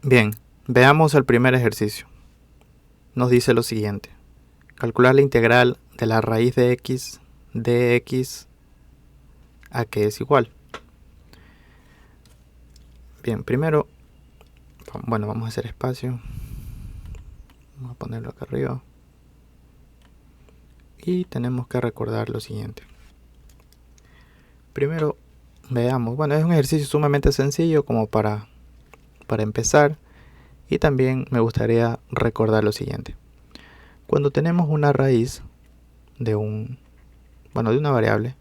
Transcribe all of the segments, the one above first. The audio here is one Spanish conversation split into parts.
Bien, veamos el primer ejercicio. Nos dice lo siguiente. Calcular la integral de la raíz de x de x a que es igual. Bien, primero, vamos a hacer espacio. Vamos a ponerlo acá arriba. Y tenemos que recordar lo siguiente. Primero, veamos. Es un ejercicio sumamente sencillo como para empezar. Y también me gustaría recordar lo siguiente. Cuando tenemos una raíz de una variable,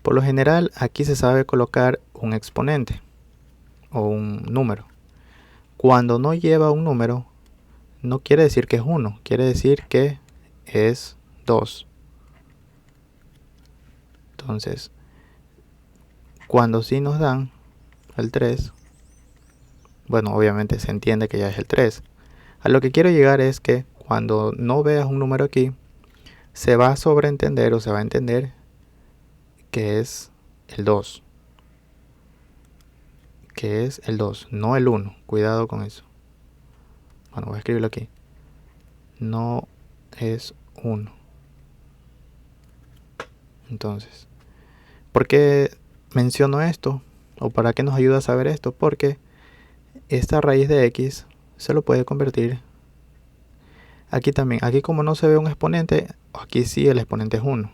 por lo general aquí se sabe colocar un exponente o un número. Cuando no lleva un número, no quiere decir que es 1, quiere decir que es 2. Entonces, cuando sí nos dan el 3, obviamente se entiende que ya es el 3. A lo que quiero llegar es que cuando no veas un número aquí, se va a sobreentender o se va a entender que es el 2. Que es el 2, no el 1. Cuidado con eso. Voy a escribirlo aquí. No es 1. Entonces, ¿por qué menciono esto? ¿O para qué nos ayuda a saber esto? Porque esta raíz de x se lo puede convertir aquí también. Aquí como no se ve un exponente, aquí sí el exponente es 1.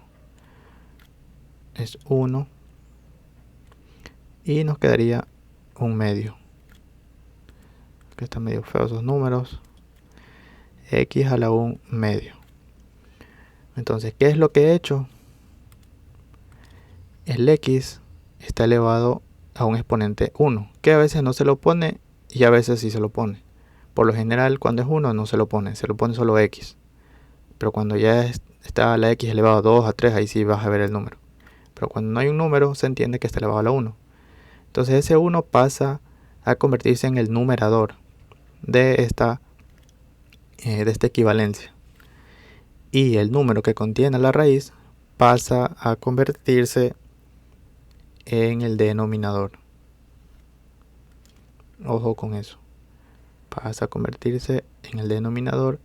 Es 1. Y nos quedaría un medio. Aquí están medio feos esos números. X a la 1 medio. Entonces, ¿qué es lo que he hecho? El x está elevado a un exponente 1, que a veces no se lo pone y a veces sí se lo pone. Por lo general, cuando es 1 no se lo pone solo x. Pero cuando ya está la x elevado a 2, a 3, ahí sí vas a ver el número. Pero cuando no hay un número, se entiende que está elevado a la 1. Entonces ese 1 pasa a convertirse en el numerador de esta equivalencia. Y el número que contiene la raíz pasa a convertirse en el denominador. Ojo con eso. Pasa a convertirse en el denominador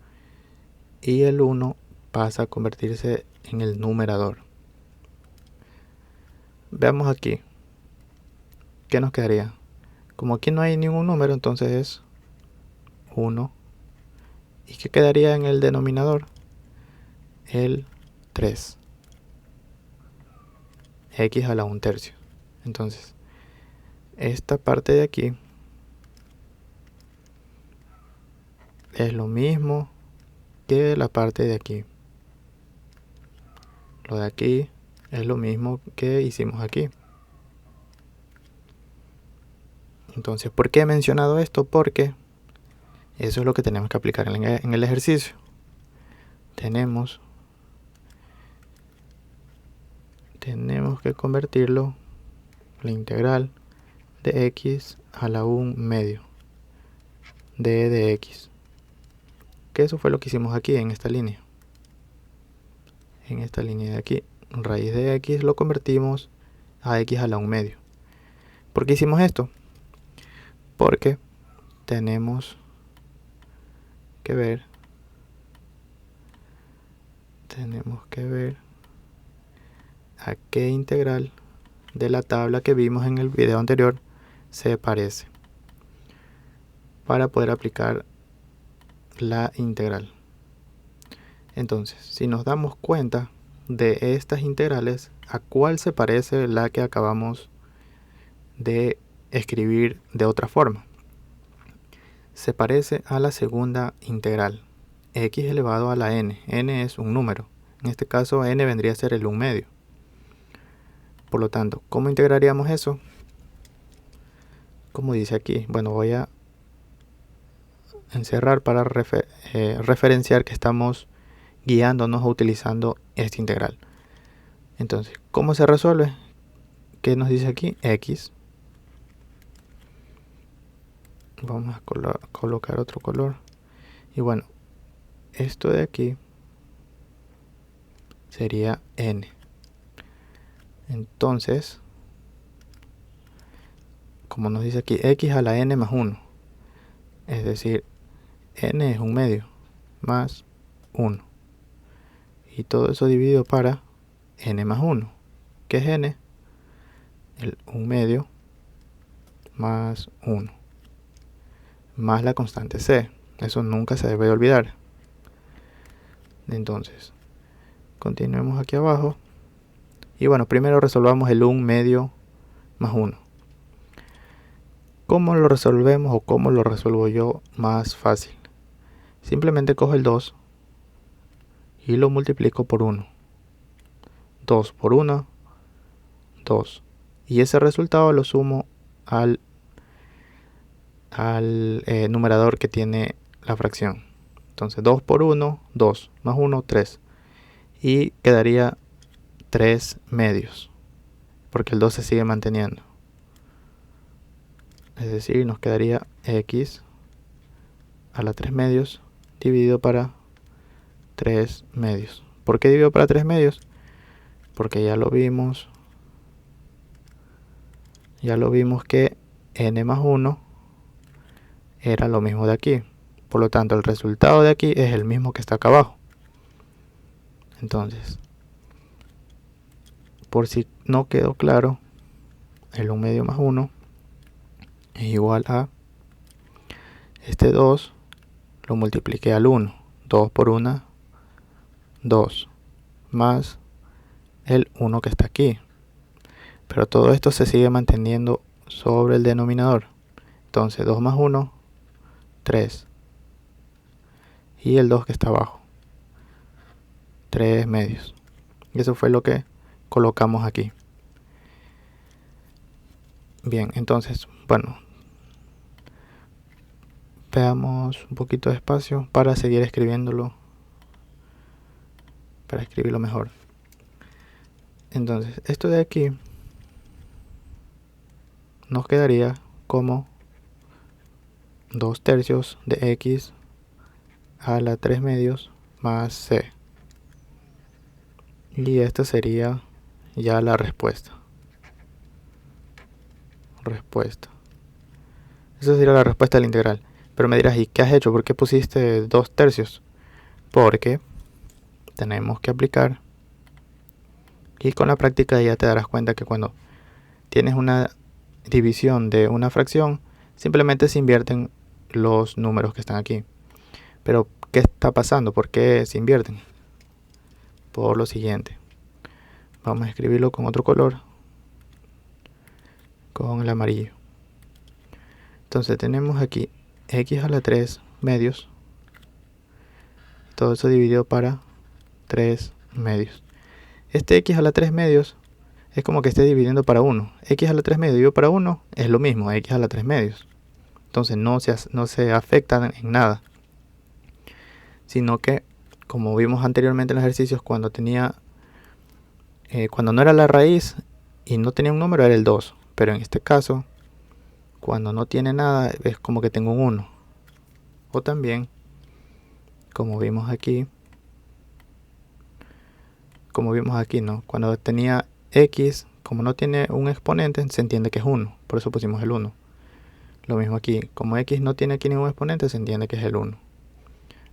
y el 1 pasa a convertirse en el numerador. Veamos aquí. ¿Qué nos quedaría? Como aquí no hay ningún número, entonces es 1. ¿Y qué quedaría en el denominador? El 3. X a la 1 tercio. Entonces, esta parte de aquí es lo mismo que la parte de aquí. Lo de aquí es lo mismo que hicimos aquí. Entonces, ¿por qué he mencionado esto? Porque eso es lo que tenemos que aplicar en el ejercicio. Tenemos que convertirlo, la integral de x a la 1 medio de x. Que eso fue lo que hicimos aquí en esta línea. En esta línea de aquí, raíz de x lo convertimos a x a la 1 medio. ¿Por qué hicimos esto? Porque tenemos que ver a qué integral de la tabla que vimos en el video anterior se parece para poder aplicar la integral. Entonces, si nos damos cuenta de estas integrales, ¿a cuál se parece la que acabamos de escribir de otra forma? Se parece a la segunda integral, x elevado a la n. N es un número. En este caso, n vendría a ser el 1 medio. Por lo tanto, ¿cómo integraríamos eso? Como dice aquí, voy a encerrar para referenciar que estamos guiándonos o utilizando esta integral. Entonces, ¿cómo se resuelve? ¿Qué nos dice aquí? X. Vamos a colocar otro color. Y esto de aquí sería n. Entonces, como nos dice aquí, x a la n más 1. Es decir, n es 1/2 más 1. Y todo eso dividido para n más 1. ¿Qué es n? El 1/2 más 1. Más la constante c. Eso nunca se debe olvidar. Entonces, continuemos aquí abajo. Y bueno, primero resolvamos el 1/2 más 1. ¿Cómo lo resolvemos o cómo lo resuelvo yo más fácil? Simplemente cojo el 2 y lo multiplico por 1. 2 por 1, 2. Y ese resultado lo sumo al numerador que tiene la fracción. Entonces 2 por 1, 2, más 1, 3. Y quedaría 3/2, porque el 2 se sigue manteniendo. Es decir, nos quedaría x a la 3/2 dividido para 3/2. ¿Por qué dividido para 3/2? Porque ya lo vimos que n más 1 era lo mismo de aquí. Por lo tanto, el resultado de aquí es el mismo que está acá abajo. Entonces, por si no quedó claro, el 1/2 más 1 es igual a este 2, lo multipliqué al 1. 2 por 1, 2, más el 1 que está aquí. Pero todo esto se sigue manteniendo sobre el denominador. Entonces 2 más 1, 3. Y el 2 que está abajo, 3/2. Y eso fue lo que colocamos aquí. Bien, entonces, bueno, veamos un poquito de espacio para seguir escribiéndolo, para escribirlo mejor. Entonces, esto de aquí nos quedaría como 2/3 de x a la 3/2 más c. Y esta sería ya la respuesta. Esa sería la respuesta de la integral. Pero me dirás, ¿y qué has hecho? ¿Por qué pusiste 2/3? Porque tenemos que aplicar, y con la práctica ya te darás cuenta que cuando tienes una división de una fracción, simplemente se invierten los números que están aquí. Pero, ¿qué está pasando? ¿Por qué se invierten? Por lo siguiente. Vamos a escribirlo con otro color, con el amarillo. Entonces tenemos aquí x a la 3/2. Todo eso dividido para 3/2. Este x a la 3/2 es como que esté dividiendo para 1. X a la 3/2 dividido para 1 es lo mismo, x a la 3/2. Entonces no se afecta en nada. Sino que, como vimos anteriormente en los ejercicios, cuando no era la raíz y no tenía un número, era el 2. Pero en este caso, cuando no tiene nada, es como que tengo un 1. O también, como vimos aquí, ¿no? Cuando tenía x, como no tiene un exponente, se entiende que es 1. Por eso pusimos el 1. Lo mismo aquí, como x no tiene aquí ningún exponente, se entiende que es el 1.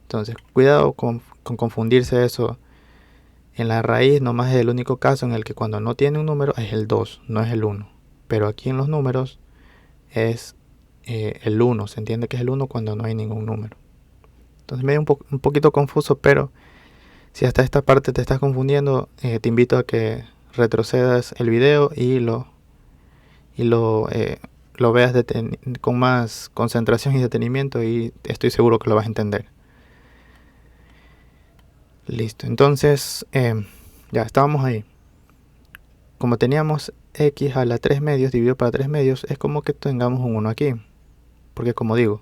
Entonces, cuidado con confundirse eso. En la raíz nomás es el único caso en el que cuando no tiene un número es el 2, no es el 1. Pero aquí en los números es el 1. Se entiende que es el 1 cuando no hay ningún número. Entonces me un poquito confuso, pero si hasta esta parte te estás confundiendo, te invito a que retrocedas el video y lo veas con más concentración y detenimiento, y estoy seguro que lo vas a entender. Listo, entonces ya estábamos ahí. Como teníamos x a la 3/2 dividido para 3/2, es como que tengamos un 1 aquí. Porque como digo,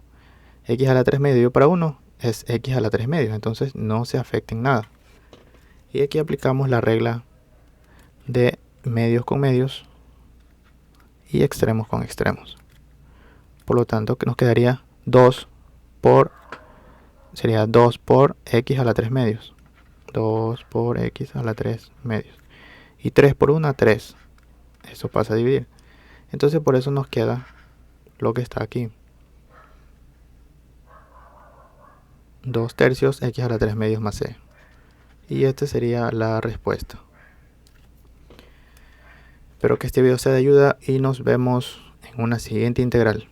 x a la 3/2 dividido para 1 es x a la 3/2, entonces no se afecta en nada. Y aquí aplicamos la regla de medios con medios y extremos con extremos. Por lo tanto, que nos quedaría 2 por x a la 3/2. 2 por x a la 3/2. Y 3 por 1, 3. Eso pasa a dividir. Entonces por eso nos queda lo que está aquí. 2/3 x a la 3 medios más c. Y esta sería la respuesta. Espero que este video sea de ayuda y nos vemos en una siguiente integral.